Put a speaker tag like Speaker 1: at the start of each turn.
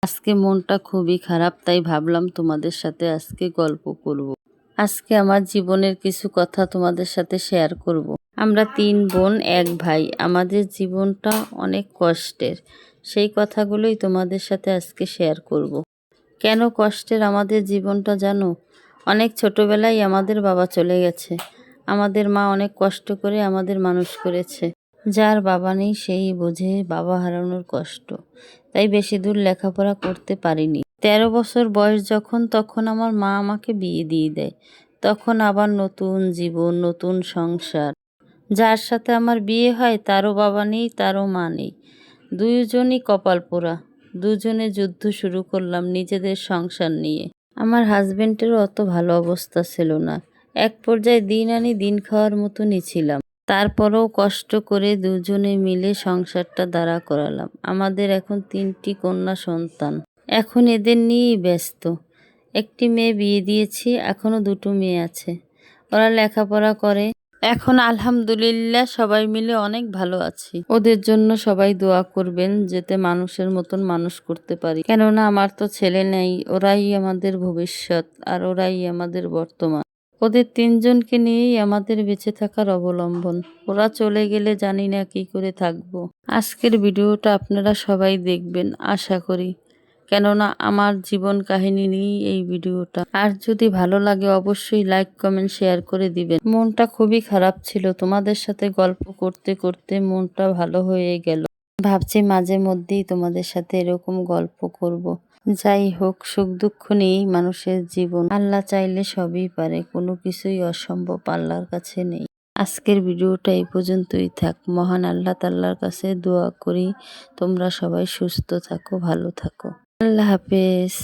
Speaker 1: আজকে মনটা খুবই খারাপ, তাই ভাবলাম তোমাদের সাথে আজকে গল্প করব। আজকে আমার জীবনের কিছু কথা তোমাদের সাথে শেয়ার করব। আমরা 3 বোন 1 ভাই, আমাদের জীবনটা অনেক কষ্টের। সেই কথাগুলোই তোমাদের সাথে আজকে শেয়ার করব। কেন কষ্টের আমাদের জীবনটা জানো? অনেক ছোটবেলায় আমাদের বাবা চলে গেছে। আমাদের মা অনেক কষ্ট করে আমাদের মানুষ করেছে। যার বাবা নেই সেই বোঝে বাবা হারানোর কষ্ট। তাই বেশি দূর লেখাপড়া করতে পারিনি। 13 বছর বয়স যখন, তখন আমার মা আমাকে বিয়ে দিয়ে দেয়। তখন আবার নতুন জীবন, নতুন সংসার। যার সাথে আমার বিয়ে হয় তারও বাবা নেই, তারও মা নেই। দুজনই কপাল পোড়া। দুজনে যুদ্ধ শুরু করলাম নিজেদের সংসার নিয়ে। আমার হাজবেন্ডেরও অত ভালো অবস্থা ছিল না। এক পর্যায়ে দিন আনি দিন খাওয়ার মতনই ছিলাম। তারপরেও কষ্ট করে দুজনে মিলে সংসারটা দাঁড়া করালাম। আমাদের এখন 3টি কন্যা সন্তান। এখন এদের নিয়েই ব্যস্ত। একটি মেয়ে বিয়ে দিয়েছি, এখনো 2টো মেয়ে আছে। ওরা লেখাপড়া করে। এখন আলহামদুলিল্লাহ সবাই মিলে অনেক ভালো আছি। ওদের জন্য সবাই দোয়া করবেন যাতে মানুষের মতন মানুষ করতে পারি। কেননা আমার তো ছেলে নেই, ওরাই আমাদের ভবিষ্যৎ আর ওরাই আমাদের বর্তমান। ওদের 3 জনকে নিয়েই আমাদের বেঁচে থাকার অবলম্বন। ওরা চলে গেলে জানি না কি করে থাকবো। আজকের ভিডিওটা আপনারা সবাই দেখবেন আশা করি, কেননা আমার জীবন কাহিনী নিয়েই এই ভিডিওটা। আর যদি ভালো লাগে অবশ্যই লাইক কমেন্ট শেয়ার করে দিবেন। মনটা খুবই খারাপ ছিল, তোমাদের সাথে গল্প করতে করতে মনটা ভালো হয়ে গেল। ভাবছি মাঝে মধ্যেই তোমাদের সাথে এরকম গল্প করব। যাই হোক, সুখ দুঃখ নিয়েই মানুষের জীবন। আল্লাহ চাইলে সবই পারে, কোনো কিছুই অসম্ভব আল্লাহর কাছে নেই। আজকের ভিডিওটা এই পর্যন্তই থাক। মহান আল্লাহ তাআলার কাছে দোয়া করি তোমরা সবাই সুস্থ থাকো, ভালো থাকো। আল্লাহ হাফেজ।